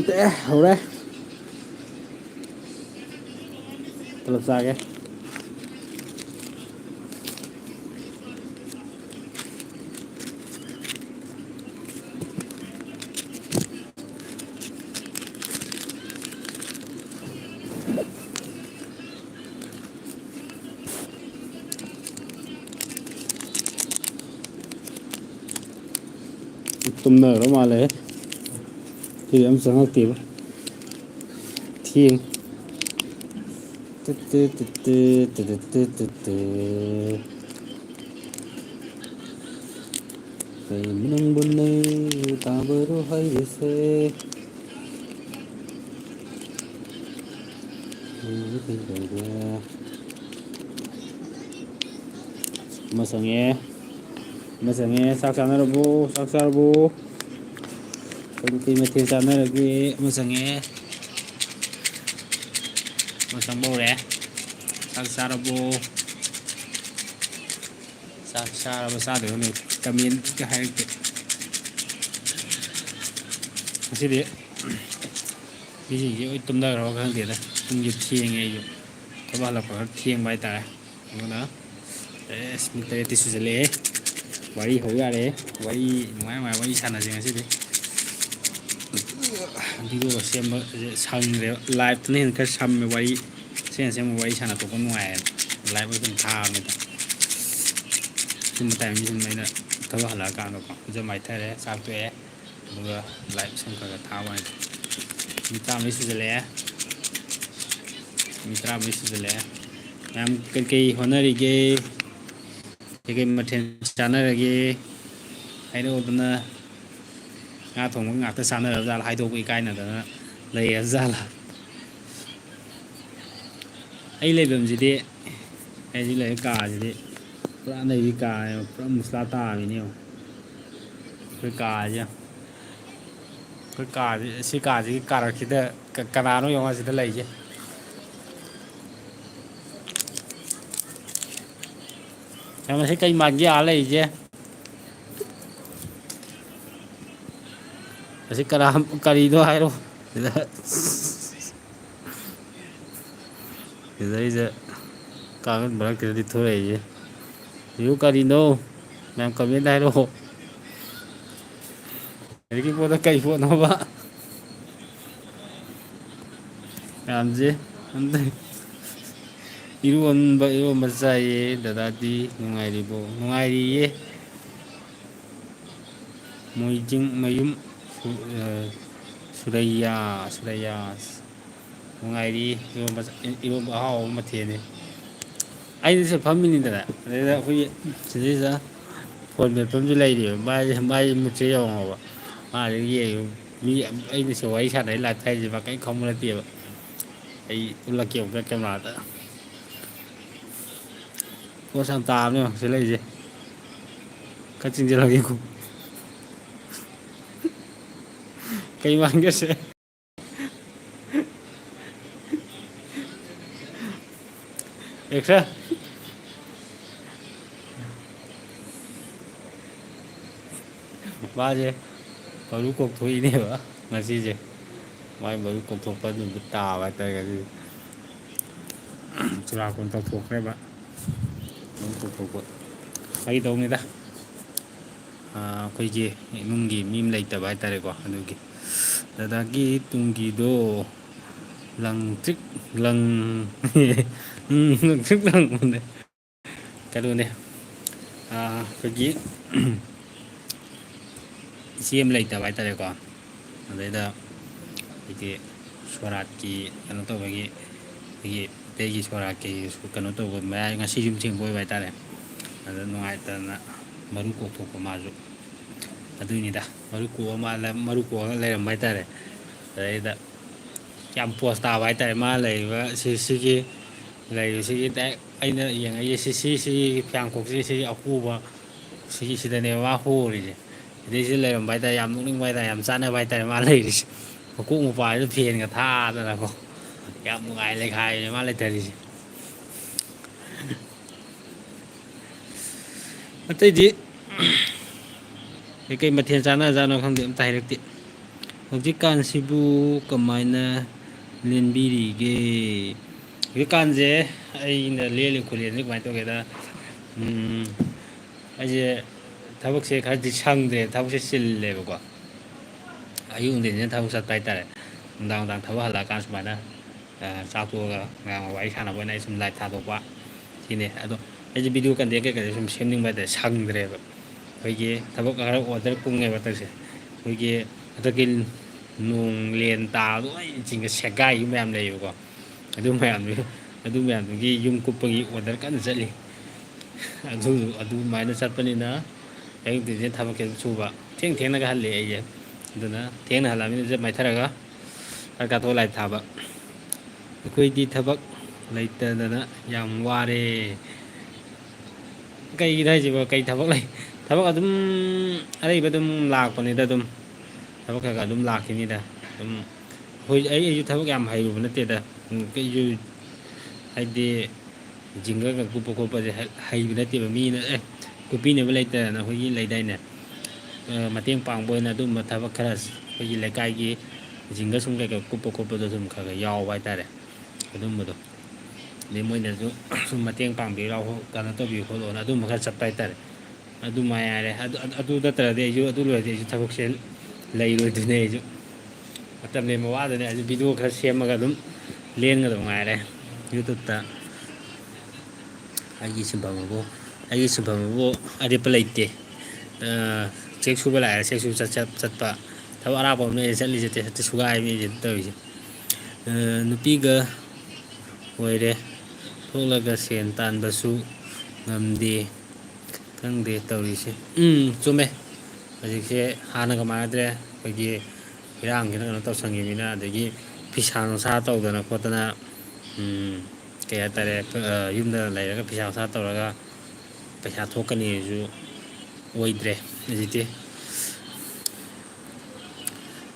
ꯇꯦ ꯍꯧꯔꯦ ꯇꯣꯂꯞ ꯆꯥꯒꯦ ꯇꯨꯝꯅꯈ꯭ꯔ ꯃꯥꯜꯂꯦ ꯁꯤꯗꯤ ꯑꯃ ꯆꯪꯉꯛꯇꯦꯕ ꯊꯦꯡ ꯑꯩꯕꯨ ꯅꯪꯕꯨ ꯇꯥꯕꯔꯣ ꯍꯥꯏꯔꯤꯁꯦ ꯑꯃ ꯆꯪꯉꯦ ꯑꯃ ꯆꯪꯉꯦ ꯆꯥꯛ ꯆꯥꯅꯔꯕꯣ ꯆꯥꯛ ꯆꯥꯔꯕꯣ ꯀꯩ ꯃꯊꯦꯜ ꯆꯥꯟꯅꯔꯒꯦ ꯑꯃ ꯆꯪꯉꯦ ꯑꯃ ꯆꯪꯕ ꯍꯧꯔꯦ ꯆꯥꯛ ꯆꯥꯔꯕꯣ ꯆꯥꯛ ꯆꯥꯔꯕ ꯆꯥꯗ꯭ꯔꯤꯕ ꯅꯣꯏ ꯀꯃꯦꯟꯇ ꯍꯥꯏꯔꯛꯇꯦ ꯉꯁꯤꯗꯤ ꯃꯤꯁꯤꯡꯁꯦ ꯂꯣꯏ ꯇꯨꯝꯅꯈ꯭ꯔꯕ ꯈꯪꯗꯦꯗ ꯄꯨꯡꯁꯦ ꯊꯦꯡꯉꯦ ꯑꯩꯁꯨ ꯊꯕꯛ ꯍꯜꯂꯛꯄ ꯈꯔ ꯊꯦꯡꯕ ꯍꯥꯏꯇꯥꯔꯦ ꯑꯗꯨꯅ ꯄꯨꯡ ꯇꯔꯦꯠꯇꯤ ꯁꯨꯖꯜꯂꯛꯑꯦ ꯋꯥꯔꯤ ꯍꯧ ꯌꯥꯔꯦ ꯋꯥꯔꯤ ꯅꯨꯡꯉꯥꯏ ꯅꯨꯡꯉꯥꯏ ꯋꯥꯔꯤ ꯁꯥꯟꯅꯁꯦ ꯉꯁꯤꯗꯤ ꯚꯤꯗꯤꯑꯣ ꯁꯦꯝꯕꯁꯦ ꯁꯪꯗ꯭ꯔꯦꯕ ꯂꯥꯏꯞꯇꯅ ꯍꯦꯟꯅ ꯈꯔ ꯁꯝꯃꯦ ꯋꯥꯔꯤ ꯑꯁꯦꯡ ꯑꯁꯦꯡꯕ ꯋꯥꯔꯤ ꯁꯥꯟꯅ ꯊꯣꯛꯄ ꯅꯨꯡꯉꯥꯏꯌꯦꯕ ꯂꯥꯏꯞ ꯑꯣꯏꯅ ꯁꯨꯝ ꯊꯥꯕꯅꯤꯗ ꯁꯨꯝꯕ ꯇꯥꯏꯃꯤꯡꯁꯦ ꯁꯨꯝ ꯑꯩꯅ ꯊꯕꯛ ꯍꯜꯂꯛꯑꯀꯥꯟꯗꯀꯣ ꯐꯖ ꯃꯥꯏꯊꯔꯦ ꯆꯥꯛ ꯇꯣꯛꯑꯦ ꯑꯗꯨꯒ ꯂꯥꯏꯞ ꯁꯨꯝ ꯈꯔ ꯈꯔ ꯊꯥꯕ ꯋꯥꯅꯤꯗ ꯃꯤꯅꯤꯠ 15 ꯁꯨꯖꯜꯂꯛꯑꯦ ꯃꯤꯅꯤꯠ 15 ꯁꯨꯖꯜꯂꯛꯑꯦ ꯃꯌꯥꯝ ꯀꯩꯀꯩ ꯍꯣꯠꯅꯔꯤꯒꯦ ꯀꯩꯀꯩ ꯃꯊꯦꯜ ꯆꯥꯟꯅꯔꯒꯦ ꯍꯥꯏꯔꯛꯑꯣꯗꯅ ꯉꯥ ꯊꯣꯡꯕ ꯉꯥꯛꯇ ꯆꯥꯅꯔꯕ ꯖꯥꯠꯂꯥ ꯍꯥꯏꯗꯣꯛꯄ ꯏꯀꯥꯏꯅꯗꯅ ꯂꯩꯔꯕ ꯖꯥꯠꯂꯥ ꯑꯩ ꯂꯩꯐꯝꯁꯤꯗꯤ ꯑꯩ ꯍꯧꯖꯤꯛ ꯂꯩꯔꯤ ꯀꯥꯁꯤꯗꯤ ꯄꯨꯔꯥ ꯅꯩꯕꯤ ꯀꯥꯅꯦꯕ ꯄꯨꯔꯥ ꯃꯨꯁꯂꯥ ꯇꯥꯕꯤꯅꯤ ꯌꯦꯡꯉꯣ ꯑꯩꯈꯣꯏ ꯀꯥꯁꯦ ꯑꯩꯈꯣꯏ ꯀꯥꯁꯤ ꯁꯤ ꯀꯥꯁꯤꯒꯤ ꯀꯥꯔꯛꯁꯤꯗ ꯀꯅꯥꯅꯣ ꯌꯦꯡꯉꯣ ꯑꯁꯤꯗ ꯂꯩꯁꯦ ꯃꯁꯤ ꯀꯩ ꯃꯥꯟꯒꯦ ꯑꯥ ꯂꯩꯔꯤꯁꯦ ꯑꯁꯤ ꯀꯔꯤꯅꯣ ꯍꯥꯏꯔꯣ ꯁꯤꯗ ꯁꯤꯗꯩꯁꯤꯗ ꯀꯥꯡꯈꯟ ꯃꯔꯛꯁꯤꯗꯗꯤ ꯊꯣꯛꯂꯛꯏꯁꯦ ꯁꯤꯕꯨ ꯀꯔꯤꯅꯣ ꯃꯌꯥꯝ ꯀꯃꯦꯟꯇ ꯍꯥꯏꯔꯛꯑꯣ ꯍꯧꯖꯤꯛꯀꯤ ꯄꯣꯠꯇꯣ ꯀꯩ ꯄꯣꯠꯅꯣꯕ ꯃꯌꯥꯝꯁꯦ ꯏꯔꯣꯟꯕ ꯆꯥꯏꯌꯦ ꯗꯗꯥꯗꯤ ꯅꯨꯡꯉꯥꯏꯔꯤꯕꯣ ꯅꯨꯡꯉꯥꯏꯔꯤꯌꯦ ꯃꯣꯏꯖꯤꯡꯃꯌꯨꯝ ꯁꯨꯔꯩꯌꯥ ꯅꯨꯡꯉꯥꯏꯔꯤ ꯏꯔꯣꯟꯕ ꯑꯍꯥꯎꯕ ꯃꯊꯦꯜꯅꯤ ꯑꯩꯅ ꯁꯤꯗ ꯐꯝꯃꯤꯅꯤꯗꯅ ꯑꯗꯩꯗ ꯑꯩꯈꯣꯏꯒꯤ ꯁꯤꯗꯩꯁꯤꯗ ꯐꯣꯟ ꯃꯦꯠꯐꯝꯁꯨ ꯂꯩꯔꯤꯕ ꯃꯥꯏ ꯃꯨꯠꯁꯦ ꯌꯦꯡꯉꯣꯕ ꯃꯥꯗ ꯌꯦꯡꯉꯤ ꯃꯤ ꯑꯩꯅꯁꯨ ꯋꯥꯔꯤ ꯁꯥꯟꯅꯩ ꯂꯥꯏꯞ ꯊꯥꯏꯁꯦ ꯃꯥ ꯀꯔꯤꯝ ꯈꯪꯕ ꯅꯠꯇꯦꯕ ꯑꯩ ꯎꯠꯂꯛꯀꯦ ꯑꯃꯨꯛꯇ ꯀꯦꯃꯦꯔꯥꯗ ꯄꯣꯁ ꯌꯥꯝ ꯇꯥꯕꯅꯦ ꯌꯦꯡꯉꯣ ꯁꯤ ꯂꯩꯔꯤꯁꯦ ꯈꯔ ꯆꯤꯡꯁꯤꯜꯂꯛꯀꯦꯀꯣ ꯀꯩ ꯃꯥꯟꯒꯦꯁꯦ ꯑꯦꯛꯁꯟ ꯃꯥꯁꯦ ꯃꯔꯨ ꯀꯣꯛꯊꯣꯛꯏꯅꯦꯕ ꯉꯁꯤꯁꯦ ꯃꯥꯏ ꯃꯔꯨ ꯀꯣꯛꯊꯣꯛꯄ ꯅꯨꯃꯤꯠ ꯇꯥꯕ ꯍꯥꯏꯇꯥꯔꯦ ꯉꯁꯤꯁꯦ ꯆꯨꯔꯥꯀꯣꯔꯣꯟ ꯇꯧꯊꯣꯛꯈ꯭ꯔꯦꯕ ꯃꯔꯨ ꯀꯣꯛꯊꯣꯛꯄ ꯐꯥꯒꯤ ꯇꯧꯕꯅꯤꯗ ꯑꯩꯈꯣꯏꯒꯤ ꯏꯃꯨꯡꯒꯤ ꯃꯤ ꯑꯃ ꯂꯩꯇꯕ ꯍꯥꯏꯇꯥꯔꯦꯀꯣ ꯑꯗꯨꯒꯤ ꯗꯗꯥꯒꯤ ꯇꯨꯡꯒꯤꯗꯣ ꯂꯪꯇ꯭ꯔꯤꯛ ꯂꯪꯇ꯭ꯔꯤꯛ ꯂꯪꯕꯅꯦ ꯀꯩꯅꯣꯅꯦ ꯑꯩꯈꯣꯏꯒꯤ ꯏꯆꯦ ꯑꯃ ꯂꯩꯇꯕ ꯍꯥꯏꯇꯥꯔꯦꯀꯣ ꯑꯗꯩꯗ ꯑꯩꯈꯣꯏꯒꯤ ꯁꯣꯔꯥꯠꯀꯤ ꯀꯩꯅꯣ ꯇꯧꯕꯒꯤ ꯑꯩꯈꯣꯏꯒꯤ ꯃꯩꯇꯩꯒꯤ ꯁꯣꯔꯥꯠꯀꯤ ꯀꯩꯅꯣ ꯇꯧꯕ ꯃꯌꯥꯏ ꯉꯁꯤ ꯌꯨꯝ ꯆꯤꯡꯕ ꯑꯣꯏꯕ ꯍꯥꯏꯇꯥꯔꯦ ꯑꯗ ꯅꯨꯡꯉꯥꯏꯇꯗꯅ ꯃꯔꯨ ꯀꯣꯛꯊꯣꯛꯄ ꯃꯥꯁꯨ ꯑꯗꯨꯏꯅꯤꯗ ꯃꯔꯨ ꯀꯣꯛꯑꯒ ꯂꯩꯔꯝꯕ ꯍꯥꯏꯇꯥꯔꯦ ꯑꯗꯩꯗ ꯌꯥꯝ ꯄꯣꯁ ꯇꯥꯕ ꯍꯥꯏꯇꯥꯔꯦ ꯃꯥ ꯂꯩꯔꯤꯕ ꯁꯤꯒꯤ ꯂꯩꯔꯤꯕꯁꯤꯒꯤ ꯗꯥꯏꯔꯦꯛ ꯑꯩꯅ ꯌꯦꯡꯉꯛꯏꯁꯦ ꯁꯤꯒꯤ ꯐꯤꯌꯥꯡꯀꯣꯛꯁꯤ ꯁꯤꯒꯤ ꯑꯍꯣꯕ ꯁꯤꯗꯅꯦꯕ ꯃꯥ ꯍꯣꯔꯤꯁꯦ ꯁꯤꯗꯩꯁꯤꯗ ꯂꯩꯔꯝꯕ ꯍꯥꯏꯇꯥꯔꯦ ꯌꯥꯝ ꯅꯣꯛꯅꯤꯡꯕ ꯍꯥꯏꯇꯥꯔꯦ ꯌꯥꯝ ꯆꯥꯟꯅꯕ ꯍꯥꯏꯇꯥꯔꯦ ꯃꯥ ꯂꯩꯔꯤꯁꯦ ꯃꯀꯣꯛ ꯃꯄꯥꯁꯤꯗ ꯐꯦꯟꯒ ꯊꯥꯗꯅꯀꯣ ꯌꯥꯝ ꯅꯨꯡꯉꯥꯏ ꯂꯩꯈꯥꯏꯔꯤꯅꯦ ꯃꯥ ꯂꯩꯊꯔꯤꯁꯦ ꯑꯇꯩꯗꯤ ꯀꯩꯀꯩ ꯃꯊꯦꯜ ꯆꯥꯟꯅꯖꯥꯠꯅꯣ ꯈꯪꯗꯦ ꯑꯝꯇ ꯍꯥꯏꯔꯛꯇꯦ ꯍꯧꯖꯤꯛꯀꯥꯟꯁꯤꯕꯨ ꯀꯃꯥꯏꯅ ꯂꯦꯟꯕꯤꯔꯤꯒꯦ? ꯍꯧꯖꯤꯛꯀꯥꯟꯁꯦ ꯑꯩꯅ ꯂꯦꯜꯂꯤ ꯈꯨꯂꯦꯟꯁꯦ ꯀꯃꯥꯏꯅ ꯇꯧꯒꯦꯗ, ꯑꯩꯁꯦ ꯊꯕꯛꯁꯦ ꯈꯔꯗꯤ ꯁꯪꯗ꯭ꯔꯦ, ꯊꯕꯛꯁꯦ ꯆꯤꯜꯂꯦꯕꯀꯣ. ꯑꯌꯨꯛ ꯅꯨꯡꯊꯤꯟꯁꯤꯅ ꯊꯕꯛ ꯆꯠꯄ ꯍꯥꯏꯇꯥꯔꯦ. ꯅꯨꯡꯗꯥꯡ ꯊꯕꯛ ꯍꯜꯂꯛꯑꯀꯥꯟꯗ ꯁꯨꯃꯥꯏꯅ ꯆꯥꯛ ꯇꯣꯛꯑꯒ ꯃꯌꯥꯝꯒ ꯋꯥꯔꯤ ꯁꯥꯟꯅꯕ ꯑꯣꯏꯅ ꯑꯩ ꯁꯨꯝ ꯂꯥꯏꯞ ꯊꯥꯗꯣꯛꯄ ꯁꯤꯅꯦ. ꯑꯗꯣ ꯑꯩꯁꯦ ꯚꯤꯗꯤꯑꯣ ꯀꯟꯇꯦꯟ ꯀꯩꯀꯩꯁꯦ ꯁꯨꯝ ꯁꯦꯝꯅꯤꯡꯕ ꯍꯥꯏꯇꯥꯔꯦ, ꯁꯪꯗ꯭ꯔꯦꯕ. ꯑꯩꯈꯣꯏꯒꯤ ꯊꯕꯛ ꯈꯔ ꯑꯣꯔꯗꯔ ꯀꯨꯡꯉꯦꯕ ꯍꯟꯗꯛꯁꯦ. ꯑꯩꯈꯣꯏꯒꯤ ꯍꯟꯗꯛꯀꯤ ꯅꯣꯡ ꯂꯦꯟ ꯇꯥꯕꯗꯣ ꯂꯣꯏ ꯆꯤꯡꯒ ꯁꯦꯒꯥꯏꯈꯤꯕ ꯃꯌꯥꯝ ꯂꯩꯌꯦꯕꯀꯣ. ꯑꯗꯨ ꯃꯌꯥꯝꯗꯨꯒꯤ ꯌꯨꯝ ꯀꯨꯞꯄꯒꯤ ꯑꯣꯔꯗꯔ ꯀꯟꯅ ꯆꯠꯂꯤ. ꯑꯗꯨꯃꯥꯏꯅ ꯆꯠꯄꯅꯤꯅ ꯑꯌꯨꯛ ꯅꯨꯡꯊꯤꯟꯁꯦ ꯊꯕꯛꯁꯦ ꯑꯗꯨꯝ ꯁꯨꯕ, ꯊꯦꯡꯅꯒ ꯍꯜꯂꯛꯑꯦ ꯑꯩꯁꯦ. ꯑꯗꯨꯅ ꯊꯦꯡꯅ ꯍꯜꯂꯛꯑꯕꯅꯤꯅ ꯏꯔꯨꯖ ꯃꯥꯏꯊꯔꯒ ꯆꯥꯛ ꯆꯥꯊꯣꯛꯑꯒ ꯂꯥꯏꯠ ꯊꯥꯕ. ꯑꯩꯈꯣꯏꯗꯤ ꯊꯕꯛ ꯂꯩꯇꯗꯅ ꯌꯥꯝ ꯋꯥꯔꯦ꯫ ꯀꯩꯒꯤꯅꯣ ꯍꯥꯏꯁꯤꯕꯣ? ꯀꯩ ꯊꯕꯛ ꯂꯩ? ꯊꯕꯛ ꯑꯗꯨꯝ ꯑꯔꯩꯕ ꯑꯗꯨꯝ ꯂꯥꯛꯄꯅꯤꯗ ꯑꯗꯨꯝ. ꯊꯕꯛ ꯈꯔ ꯑꯗꯨꯝ ꯂꯥꯛꯈꯤꯅꯤꯗ ꯑꯗꯨꯝ. ꯑꯩꯁꯨ ꯊꯕꯛ ꯌꯥꯝ ꯍꯩꯔꯨꯕ ꯅꯠꯇꯦꯗ. ꯀꯩꯁꯨ ꯍꯥꯏꯗꯤ ꯖꯤꯡꯒꯒ ꯀꯨꯞꯄ ꯈꯣꯠꯄꯁꯦ ꯍꯩꯕ ꯅꯠꯇꯦꯕ. ꯃꯤꯅ ꯀꯨꯞꯄꯤꯅꯕ ꯂꯩꯇꯗꯅ ꯑꯩꯈꯣꯏꯒꯤ ꯂꯩꯗꯥꯏꯅꯦ, ꯃꯇꯦꯡ ꯄꯥꯡꯕ ꯑꯣꯏꯅ ꯑꯗꯨꯝꯕ ꯊꯕꯛ ꯈꯔ ꯑꯩꯈꯣꯏꯒꯤ ꯂꯩꯀꯥꯏꯒꯤ ꯖꯤꯡꯒ ꯁꯨꯝ ꯀꯩꯀꯥ ꯀꯨꯞꯄ ꯈꯣꯠꯄꯗꯣ ꯁꯨꯝ ꯈꯔ ꯌꯥꯎꯕ ꯍꯥꯏꯇꯥꯔꯦ. ꯑꯗꯨꯝꯕꯗꯣ ꯑꯗꯩ ꯃꯣꯏꯅꯁꯨ ꯁꯨꯝ ꯃꯇꯦꯡ ꯄꯥꯡꯕꯤꯔꯣ, ꯀꯩꯅꯣ ꯇꯧꯕꯤꯌꯨ ꯈꯣꯠꯂꯣꯅ ꯑꯗꯨꯝꯕ ꯈꯔ ꯆꯠꯄ ꯍꯥꯏꯇꯥꯔꯦ. ꯑꯗꯨ ꯃꯉꯥꯏꯔꯦ. ꯑꯗꯨ ꯅꯠꯇ꯭ꯔꯗꯤ ꯑꯩꯁꯨ, ꯑꯗꯨ ꯂꯣꯏꯔꯗꯤ ꯑꯩꯁꯨ ꯊꯕꯛꯁꯦ ꯂꯩꯔꯣꯏꯗꯣꯏꯅꯦ. ꯑꯩꯁꯨ ꯃꯇꯝ ꯂꯦꯟꯕ ꯋꯥꯗꯅꯦ. ꯑꯩꯁꯨ ꯚꯤꯗꯤꯑꯣ ꯈꯔ ꯁꯦꯝꯃꯒ ꯑꯗꯨꯝ ꯂꯦꯟꯒꯗꯕ ꯉꯥꯏꯔꯦ ꯌꯨꯇꯨꯕꯇ. ꯑꯩꯒꯤ ꯁꯤꯟꯐꯝ ꯑꯕꯨ ꯑꯔꯦꯞꯄ ꯂꯩꯇꯦ. ꯆꯦꯛ ꯁꯨꯕ ꯂꯥꯛꯑꯦ ꯆꯦꯛ ꯁꯨꯕ ꯆꯠꯄ, ꯊꯕꯛ ꯑꯔꯥꯞꯄ ꯑꯃꯅꯦ ꯆꯠꯂꯤꯁꯦ. ꯍꯦꯛꯇ ꯁꯨꯒꯥꯏꯕꯅꯤ ꯑꯩꯁꯦ ꯇꯧꯔꯤꯁꯦ. ꯅꯨꯄꯤꯒ ꯑꯣꯏꯔꯦ, ꯊꯣꯛꯂꯒ ꯁꯦꯟ ꯇꯥꯟꯕꯁꯨ ꯉꯝꯗꯦ, ꯈꯪꯗꯦ ꯇꯧꯔꯤꯁꯦ. ꯆꯨꯝꯃꯦ. ꯍꯧꯖꯤꯛꯁꯦ ꯍꯥꯟꯅꯒ ꯃꯥꯟꯅꯗ꯭ꯔꯦ. ꯑꯩꯈꯣꯏꯒꯤ ꯏꯔꯥꯡꯁꯤꯅ ꯀꯩꯅꯣ ꯇꯧꯁꯟꯈꯤꯕꯅꯤꯅ, ꯑꯗꯒꯤ ꯐꯤꯁꯥ ꯅꯨꯡꯁꯥ ꯇꯧꯗꯅ ꯈꯣꯠꯇꯅ, ꯀꯩ ꯍꯥꯏꯇꯥꯔꯦ, ꯌꯨꯝꯗ ꯂꯩꯔꯒ ꯐꯤꯁꯥ ꯅꯨꯡꯁꯥ ꯇꯧꯔꯒ ꯄꯩꯁꯥ ꯊꯣꯛꯀꯅꯤꯁꯨ ꯑꯣꯏꯗ꯭ꯔꯦ ꯍꯧꯖꯤꯛꯇꯤ.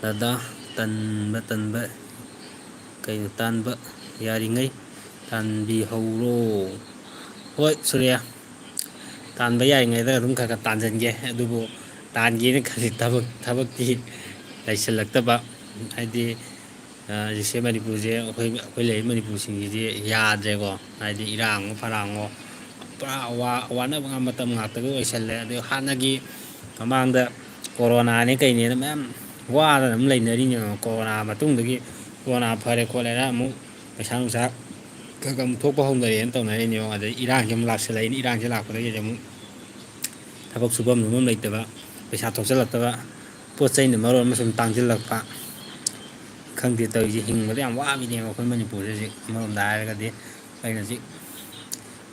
ꯗꯗꯥ ꯇꯟꯕ ꯀꯩꯅꯣ ꯇꯥꯟꯕ ꯌꯥꯔꯤꯉꯩ ꯇꯥꯟꯕꯤꯍꯧꯔꯣ. ꯍꯣꯏ ꯁꯨꯔꯦꯌꯥ, ꯇꯥꯟꯕ ꯌꯥꯔꯤꯉꯩꯗ ꯑꯗꯨꯝ ꯈꯔ ꯈꯔ ꯇꯥꯟꯁꯤꯟꯒꯦ. ꯑꯗꯨꯕꯨ ꯇꯥꯟꯒꯦꯅ ꯈꯜꯂꯤ ꯊꯕꯛꯇꯤ ꯂꯩꯁꯤꯜꯂꯛꯇꯕ. ꯍꯥꯏꯗꯤ ꯍꯧꯖꯤꯛꯁꯦ ꯃꯅꯤꯄꯨꯔꯁꯦ, ꯑꯩꯈꯣꯏ ꯂꯩꯔꯤꯕ ꯃꯅꯤꯄꯨꯔꯁꯤꯡꯁꯤꯗꯤ ꯌꯥꯗ꯭ꯔꯦꯀꯣ. ꯍꯥꯏꯗꯤ ꯏꯔꯥꯡꯉꯣ ꯐꯔꯥꯡꯉꯣ ꯄꯨꯔꯥ ꯋꯥꯅꯕ ꯃꯇꯝ ꯉꯥꯛꯇꯒ ꯑꯣꯏꯁꯜꯂꯦ. ꯑꯗꯨ ꯍꯥꯟꯅꯒꯤ ꯃꯃꯥꯡꯗ ꯀꯣꯔꯣꯅꯥꯅꯦ ꯀꯩꯅꯦꯅ ꯃꯌꯥꯝ ꯋꯥꯗꯅ ꯑꯗꯨꯝ ꯂꯩꯅꯔꯤꯅꯦꯕ. ꯀꯣꯔꯣꯅꯥ ꯃꯇꯨꯡꯗꯒꯤ ꯀꯣꯔꯣꯅꯥ ꯐꯔꯦ ꯈꯣꯠꯂꯦꯅ ꯑꯃꯨꯛ ꯄꯩꯁꯥ ꯅꯨꯡꯁꯥ ꯈꯔ ꯑꯃꯨꯛ ꯊꯣꯛꯄ ꯍꯧꯅꯔꯦꯅ ꯇꯧꯅꯔꯤꯅꯦꯕ. ꯑꯗꯩ ꯏꯔꯥꯡꯁꯦ ꯑꯃꯨꯛ ꯂꯥꯛꯁꯤꯜꯂꯛꯏꯅꯤ. ꯏꯔꯥꯡꯁꯦ ꯂꯥꯛꯄꯗꯒꯤꯗꯤ ꯑꯃꯨꯛ ꯊꯕꯛ ꯁꯨꯐꯝ ꯅꯣꯝꯐꯝ ꯂꯩꯇꯕ, ꯄꯩꯁꯥ ꯊꯣꯛꯆꯜꯂꯛꯇꯕ, ꯄꯣꯠ ꯆꯩꯩꯅ ꯃꯔꯣꯟ ꯑꯃ ꯁꯨꯝ ꯇꯥꯡꯁꯤꯜꯂꯛꯄ. ꯈꯪꯗꯦ ꯇꯧꯔꯤꯁꯦ. ꯍꯤꯡꯕꯗ ꯌꯥꯝ ꯋꯥꯕꯤꯅꯦꯕ ꯑꯩꯈꯣꯏ ꯃꯅꯤꯄꯨꯔꯁꯦ ꯍꯧꯖꯤꯛ ꯑꯃꯔꯣꯝꯗ ꯍꯥꯏꯔꯒꯗꯤ. ꯑꯩꯅ ꯍꯧꯖꯤꯛ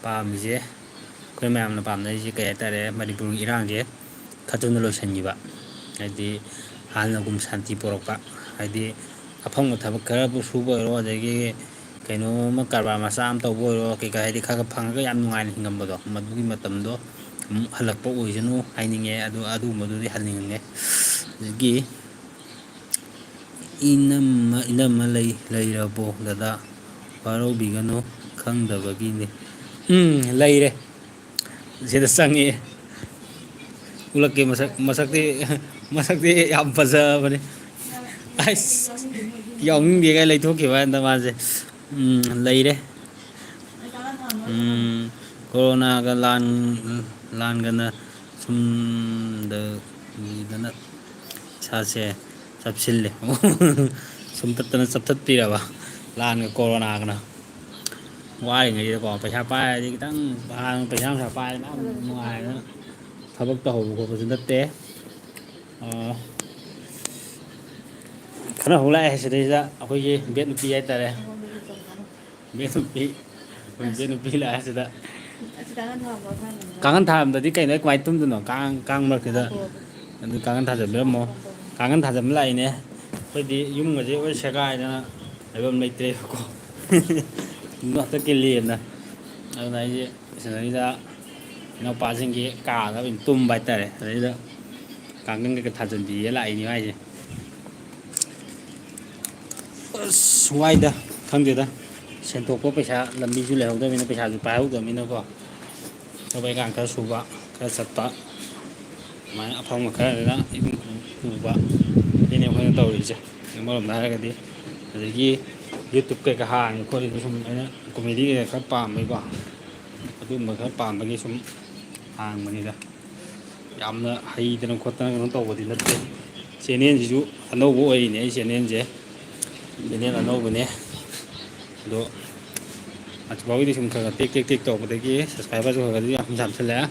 ꯄꯥꯝꯃꯤꯁꯦ, ꯑꯩꯈꯣꯏ ꯃꯌꯥꯝꯅ ꯄꯥꯝꯅꯔꯤꯁꯦ ꯀꯩ ꯍꯥꯏꯇꯥꯔꯦ, ꯃꯅꯤꯄꯨꯔꯒꯤ ꯏꯔꯥꯡꯁꯦ ꯈꯔ ꯊꯨꯅ ꯂꯣꯏꯁꯤꯟꯈꯤꯕ. ꯍꯥꯏꯗꯤ ꯍꯥꯟꯅꯒꯨꯝ ꯁꯥꯟꯇꯤ ꯄꯣꯔꯛꯄ. ꯍꯥꯏꯗꯤ ꯑꯐꯪꯕ ꯊꯕꯛ ꯈꯔꯕꯨ ꯁꯨꯕ ꯑꯣꯏꯔꯣ, ꯑꯗꯒꯤ ꯀꯩꯅꯣꯝꯃ ꯀꯔꯕꯥꯔ ꯃꯆꯥ ꯑꯃ ꯇꯧꯕ ꯑꯣꯏꯔꯣ, ꯀꯩꯀꯥ ꯍꯥꯏꯗꯤ ꯈꯔ ꯐꯪꯉꯒ ꯌꯥꯝ ꯅꯨꯡꯉꯥꯏꯅ ꯍꯤꯡꯉꯝꯕꯗꯣ, ꯃꯗꯨꯒꯤ ꯃꯇꯝꯗꯣ ꯑꯃꯨꯛ ꯍꯜꯂꯛꯄ ꯑꯣꯏꯁꯅꯨ ꯍꯥꯏꯅꯤꯡꯉꯦ. ꯑꯗꯨꯒꯨꯝꯕꯗꯨꯗꯤ ꯍꯟꯅꯤꯡꯉꯦ. ꯑꯗꯒꯤ ꯏꯅꯝꯃ ꯂꯩꯔꯕꯣ ꯗꯗꯥ? ꯋꯥꯔꯧꯕꯤꯒꯅꯨ, ꯈꯪꯗꯕꯒꯤꯅꯤ. ꯂꯩꯔꯦ, ꯁꯤꯗ ꯆꯪꯉꯛꯑꯦ. ꯎꯠꯂꯛꯀꯦ ꯃꯁꯛꯇꯤ ꯌꯥꯝ ꯐꯖꯕꯅꯤ. ꯑꯁ ꯌꯥꯎꯅꯤꯡꯗꯦꯒ ꯂꯩꯊꯣꯛꯈꯤꯕ ꯍꯟꯗ ꯃꯥꯁꯦ. ꯂꯩꯔꯦ. ꯀꯣꯔꯣꯅꯥꯒ ꯂꯥꯟꯒꯅ ꯁꯨꯝꯗꯒꯤꯗꯅ ꯏꯁꯥꯁꯦ ꯆꯞꯁꯤꯜꯂꯦ. ꯁꯨꯝꯇꯠꯇꯅ ꯆꯞꯊꯠꯄꯤꯔꯕ ꯂꯥꯟꯒ ꯀꯣꯔꯣꯅꯥꯒꯅ. ꯋꯥꯔꯤꯉꯩꯁꯤꯗꯀꯣ, ꯄꯩꯁꯥ ꯄꯥꯏꯔꯗꯤ ꯈꯤꯇꯪ, ꯄꯩꯁꯥ ꯅꯨꯡꯁꯥ ꯄꯥꯏꯔꯗꯤ ꯌꯥꯝ ꯅꯨꯡꯉꯥꯏꯗꯅ ꯊꯕꯛ ꯇꯧꯍꯧꯕ ꯈꯣꯠꯄꯁꯨ ꯅꯠꯇꯦ. ꯈꯠꯅꯍꯧ ꯂꯥꯛꯑꯦ ꯁꯤꯗꯩꯁꯤꯗ ꯑꯩꯈꯣꯏꯒꯤ ꯕꯦꯠ ꯅꯨꯄꯤ ꯍꯥꯏꯇꯥꯔꯦ. ꯕꯦꯠ ꯅꯨꯄꯤ ꯂꯥꯛꯑꯦ ꯁꯤꯗ. ꯀꯥꯡꯈꯟ ꯊꯥꯔꯝꯗꯗꯤ ꯀꯩꯅꯣ, ꯀꯃꯥꯏꯅ ꯇꯨꯝꯗꯣꯏꯅꯣ ꯀꯥꯡ ꯃꯔꯛꯁꯤꯗ? ꯑꯗꯨ ꯀꯥꯡꯈꯟ ꯊꯥꯖꯟꯕꯤꯔꯝꯃꯣ. ꯀꯥꯡꯈꯟ ꯊꯥꯖꯟꯕ ꯂꯥꯛꯏꯅꯦ. ꯑꯩꯈꯣꯏꯗꯤ ꯌꯨꯝꯒꯁꯦ ꯂꯣꯏ ꯁꯦꯒꯥꯏꯗꯅ ꯂꯩꯐꯝ ꯂꯩꯇ꯭ꯔꯦꯕꯀꯣ. ꯍꯟꯗꯛꯀꯤ ꯂꯦꯟꯅ. ꯑꯗꯨꯅ ꯑꯩꯁꯦ ꯁꯤꯗꯩꯗ ꯏꯅꯥꯎꯄꯥꯁꯤꯡꯒꯤ ꯀꯥꯗ ꯑꯣꯏꯅ ꯇꯨꯝꯕ ꯍꯥꯏꯇꯥꯔꯦ. ꯑꯗꯩꯗ ꯀꯥꯡꯈꯟ ꯀꯩꯀꯥ ꯊꯥꯖꯟꯕꯤꯌꯦ ꯂꯥꯛꯏꯅꯦ ꯃꯥꯏꯁꯦ. ꯑꯁ ꯋꯥꯏꯗ, ꯈꯪꯗꯦꯗ. ꯁꯦꯟꯊꯣꯛꯄ ꯄꯩꯁꯥ ꯂꯝꯕꯤꯁꯨ ꯂꯩꯍꯧꯗꯕꯅꯤꯅ, ꯄꯩꯁꯥꯁꯨ ꯄꯥꯏꯍꯧꯗꯕꯅꯤꯅꯀꯣ. ꯊꯕꯛ ꯏꯪꯈꯥꯡ ꯈꯔ ꯁꯨꯕ, ꯈꯔ ꯆꯠꯄ, ꯑꯗꯨꯃꯥꯏꯅ ꯑꯐꯪꯕ ꯈꯔꯗꯅ ꯏꯃꯨꯡ ꯄꯨꯕ, ꯁꯤꯅꯤ ꯑꯩꯈꯣꯏꯅ ꯑꯩꯈꯣꯏꯅ ꯇꯧꯔꯤꯁꯦ ꯑꯃꯔꯣꯝꯗ ꯍꯥꯏꯔꯒꯗꯤ ꯑꯗꯒꯤ ꯌꯨꯇꯨꯞ ꯀꯩꯀꯥ ꯍꯥꯡꯉꯤ ꯈꯣꯠꯂꯤꯗꯣ ꯁꯨꯝ ꯑꯩꯅ ꯀꯣꯃꯦꯗꯤ ꯀꯩꯀꯥ ꯈꯔ ꯄꯥꯝꯕꯩꯀꯣ ꯑꯗꯨꯒꯨꯝꯕ ꯈꯔ ꯄꯥꯝꯕꯒꯤ ꯁꯨꯝ ꯍꯥꯡꯕꯅꯤꯗ ꯌꯥꯝꯅ ꯍꯩꯇꯅ ꯈꯣꯠꯇꯅ ꯀꯩꯅꯣ ꯇꯧꯕꯗꯤ ꯅꯠꯇꯦ ꯆꯦꯅꯦꯜꯁꯤꯁꯨ ꯑꯅꯧꯕ ꯑꯣꯏꯔꯤꯅꯦ ꯑꯩ ꯆꯦꯅꯦꯜꯁꯦ ꯆꯦꯅꯦꯜ ꯑꯅꯧꯕꯅꯦ ꯑꯗꯣ ꯍꯧꯖꯤꯛꯐꯥꯎꯒꯤꯗꯤ ꯁꯨꯝ ꯈꯔ ꯈꯔ ꯇꯦꯛ ꯇꯧꯕꯗꯒꯤ ꯁꯕꯁꯀ꯭ꯔꯥꯏꯕꯔꯁꯨ ꯈꯔ ꯈꯔꯗꯤ ꯌꯥꯝ ꯌꯥꯝꯁꯜꯂꯛꯑꯦ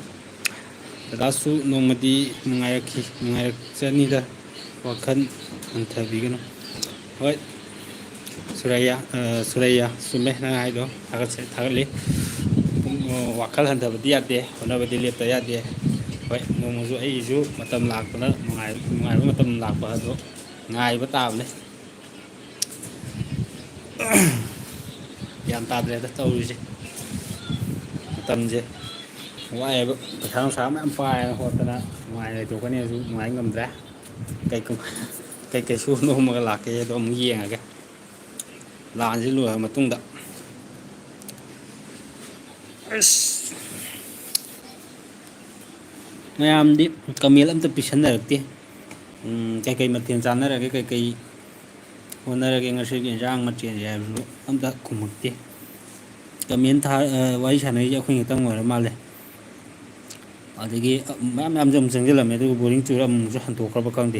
ꯗꯗꯥꯁꯨ ꯅꯣꯡꯃꯗꯤ ꯅꯨꯡꯉꯥꯏꯔꯛꯆꯅꯤꯗ ꯋꯥꯈꯜ ꯍꯟꯊꯕꯤꯒꯅꯨ ꯍꯣꯏ ꯁꯨꯔꯩꯌꯥ ꯆꯨꯝꯃꯦ ꯅꯪ ꯍꯥꯏꯗꯣ ꯊꯥꯒꯠꯂꯤ ꯋꯥꯈꯜ ꯍꯟꯊꯕꯗꯤ ꯌꯥꯗꯦ ꯍꯣꯠꯅꯕꯗꯤ ꯂꯦꯞꯇ ꯌꯥꯗꯦ ꯍꯣꯏ ꯅꯣꯡꯃꯁꯨ ꯑꯩꯒꯤꯁꯨ ꯃꯇꯝ ꯂꯥꯛꯄꯅ ꯅꯨꯡꯉꯥꯏꯕ ꯃꯇꯝ ꯂꯥꯛꯄ ꯑꯗꯣ ꯉꯥꯏꯕ ꯇꯥꯕꯅꯦ ꯒ꯭ꯌꯥꯟ ꯇꯥꯗ꯭ꯔꯦꯗ ꯇꯧꯔꯤꯁꯦ ꯃꯇꯝꯁꯦ ꯋꯥꯏꯑꯦꯕ ꯄꯩꯁꯥ ꯅꯨꯡꯁꯥ ꯃꯌꯥꯝ ꯄꯥꯏꯔꯅ ꯈꯣꯠꯇꯅ ꯅꯨꯡꯉꯥꯏꯅ ꯂꯩꯊꯣꯛꯀꯅꯤꯁꯨ ꯅꯨꯡꯉꯥꯏ ꯉꯝꯗ꯭ꯔꯦ ꯀꯩꯀꯩꯁꯨ ꯅꯣꯝꯃꯒ ꯂꯥꯛꯀꯦ ꯑꯗꯣ ꯑꯃꯨꯛ ꯌꯦꯡꯉꯒꯦ ꯂꯥꯟꯁꯤ ꯂꯣꯏꯔꯕ ꯃꯇꯨꯡꯗ ꯑꯁ ꯃꯌꯥꯝꯗꯤ ꯀꯃꯦꯟ ꯑꯝꯇ ꯄꯤꯁꯟꯅꯔꯛꯇꯦ ꯀꯩꯀꯩ ꯃꯊꯦꯜ ꯆꯥꯟꯅꯔꯒꯦ ꯀꯩꯀꯩ ꯍꯣꯠꯅꯔꯒꯦ ꯉꯁꯤꯒꯤ ꯌꯦꯟꯁꯥꯡ ꯃꯊꯦꯜꯁꯦ ꯍꯥꯏꯕꯁꯨ ꯑꯝꯇ ꯈꯨꯝꯃꯛꯇꯦ ꯀꯃꯦꯟ ꯋꯥꯔꯤ ꯁꯥꯟꯅꯔꯤꯁꯦ ꯑꯩꯈꯣꯏ ꯈꯛꯇꯪ ꯑꯣꯏꯔ ꯃꯥꯜꯂꯦ ꯑꯗꯒꯤ ꯃꯌꯥꯝ ꯃꯌꯥꯝꯁꯨ ꯑꯃꯨꯛ ꯆꯪꯁꯤꯜꯂꯝꯃꯦ ꯑꯗꯨꯒ ꯕꯣꯔꯤꯡ ꯆꯨꯔ ꯑꯃꯨꯛꯁꯨ ꯍꯟꯗꯣꯛꯈ꯭ꯔꯕ ꯈꯪꯗꯦ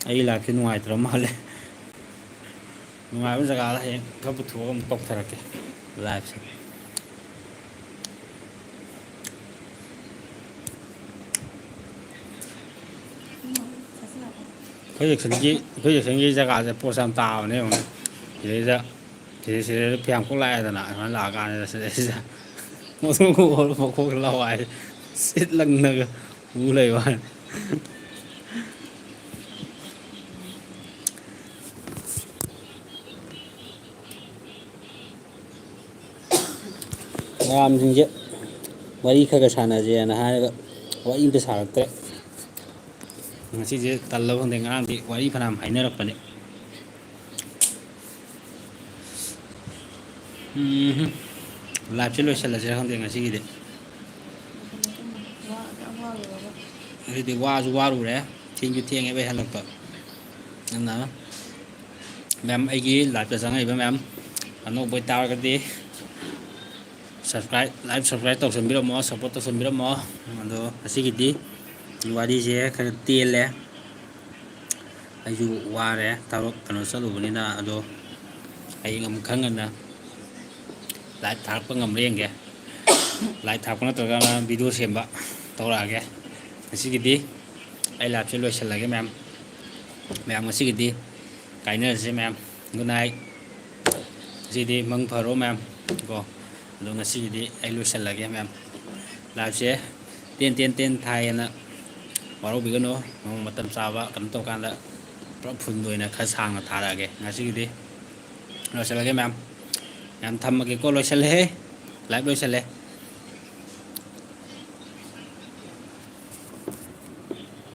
ꯑꯩ ꯂꯥꯏꯐꯁꯦ ꯅꯨꯡꯉꯥꯏꯇ꯭ꯔ ꯃꯥꯜꯂꯦ ꯅꯨꯡꯉꯥꯏꯕ ꯖꯒꯥꯗ ꯍꯌꯦꯡ ꯈꯔ ꯄꯨꯊꯣꯛꯑꯒ ꯑꯃꯨꯛ ꯇꯧꯊꯔꯛꯀꯦ ꯂꯥꯏꯐꯁꯦ ꯑꯩꯈꯣꯏ ꯖꯦꯛꯁꯟꯒꯤ ꯖꯒꯥꯁꯦ ꯄꯣꯠꯁ ꯌꯥꯝ ꯇꯥꯕꯅꯦ ꯌꯦꯡꯉꯨꯅꯦ ꯁꯤꯗꯩꯗ ꯁꯤꯗꯩꯗ ꯐꯤꯌꯥꯡꯀꯣꯛ ꯂꯥꯛꯑꯦꯗꯅ ꯑꯗꯨꯃꯥꯏꯅ ꯂꯥꯛꯑꯀꯥꯟꯗ ꯁꯤꯗꯩꯁꯤꯗ ꯃꯈꯣꯛ ꯂꯋꯥꯏ ꯁꯤꯠ ꯂꯪꯅꯒ ꯎ ꯂꯩꯕ ꯃꯌꯥꯝꯁꯤꯡꯁꯦ ꯋꯥꯔꯤ ꯈꯔ ꯁꯥꯟꯅꯁꯦꯅ ꯍꯥꯏꯔꯒ ꯋꯥꯔꯤ ꯑꯝꯇ ꯁꯥꯔꯛꯇ꯭ꯔꯦ ꯉꯁꯤꯁꯦ ꯇꯜꯂꯕ ꯈꯪꯗꯦ ꯉꯔꯥꯡꯗꯤ ꯋꯥꯔꯤ ꯐꯅꯌꯥꯝ ꯍꯥꯏꯅꯔꯛꯄꯅꯦ ꯂꯥꯏꯐꯁꯦ ꯂꯣꯏꯁꯤꯜꯂꯁꯤꯔ ꯈꯪꯗꯦ ꯉꯁꯤꯒꯤꯗꯤ ꯑꯗꯨꯗꯤ ꯋꯥꯁꯨ ꯋꯥꯔꯨꯔꯦ ꯊꯦꯡꯁꯨ ꯊꯦꯡꯉꯦꯕ ꯑꯩ ꯍꯜꯂꯛꯄ ꯑꯗꯨꯅ ꯃꯦꯝ ꯑꯩꯒꯤ ꯂꯥꯏꯐꯇ ꯆꯪꯉꯛꯏꯕ ꯃꯌꯥꯝ ꯑꯅꯧꯕ ꯑꯣꯏꯇꯥꯔꯒꯗꯤ ꯁꯞꯁꯀ꯭ꯔꯥꯏꯞ ꯇꯧꯁꯟꯕꯤꯔꯝꯃꯣ ꯁꯞꯄꯣꯔꯠ ꯇꯧꯁꯟꯕꯤꯔꯝꯃꯣ ꯑꯗꯣ ꯉꯁꯤꯒꯤꯗꯤ ꯋꯥꯔꯤꯁꯦ ꯈꯔ ꯇꯦꯜꯂꯦ ꯑꯩꯁꯨ ꯋꯥꯔꯦ ꯊꯕꯛ ꯀꯩꯅꯣ ꯆꯠꯂꯨꯕꯅꯤꯅ ꯑꯗꯣ ꯍꯌꯦꯡ ꯑꯃꯨꯛ ꯈꯔ ꯉꯟꯅ ꯂꯥꯏꯚ ꯊꯥꯔꯛꯄ ꯉꯝꯕ꯭ꯔꯥ ꯌꯦꯡꯒꯦ ꯂꯥꯏꯚ ꯊꯥꯔꯛꯄ ꯅꯠꯇ꯭ꯔꯒꯅ ꯚꯤꯗꯤꯑꯣ ꯁꯦꯝꯕ ꯇꯧꯔꯛꯑꯒꯦ ꯉꯁꯤꯒꯤꯗꯤ ꯑꯩ ꯂꯥꯏꯚꯁꯦ ꯂꯣꯏꯁꯤꯜꯂꯒꯦ ꯃꯌꯥꯝ ꯉꯁꯤꯒꯤꯗꯤ ꯀꯥꯏꯅꯔꯁꯦ ꯃꯌꯥꯝ ꯒꯨꯗ ꯅꯥꯏꯠ ꯉꯁꯤꯗꯤ ꯃꯪ ꯐꯔꯣ ꯃꯌꯥꯝ ꯀꯣ ꯑꯗꯣ ꯉꯁꯤꯒꯤꯗꯤ ꯑꯩ ꯂꯣꯏꯁꯤꯜꯂꯒꯦ ꯃꯌꯥꯝ ꯂꯥꯏꯚꯁꯦ ꯇꯦꯟ ꯊꯥꯏꯌꯦꯅ ꯋꯥꯔꯧꯕꯤꯒꯅꯨ ꯅꯣꯡ ꯃꯇꯝ ꯆꯥꯕ ꯀꯩꯅꯣ ꯇꯧꯀꯥꯟꯗ ꯄꯨꯂꯞ ꯐꯨꯜ ꯑꯣꯏꯅ ꯈꯔ ꯁꯥꯡꯅ ꯊꯥꯔꯛꯑꯒꯦ ꯉꯁꯤꯒꯤꯗꯤ ꯂꯣꯏꯁꯤꯜꯂꯒꯦ ꯃꯌꯥꯝ ꯊꯝꯃꯒꯦꯀꯣ ꯂꯣꯏꯁꯤꯜꯂꯦꯍꯦ ꯂꯥꯏꯚ ꯂꯣꯏꯁꯤꯜꯂꯦ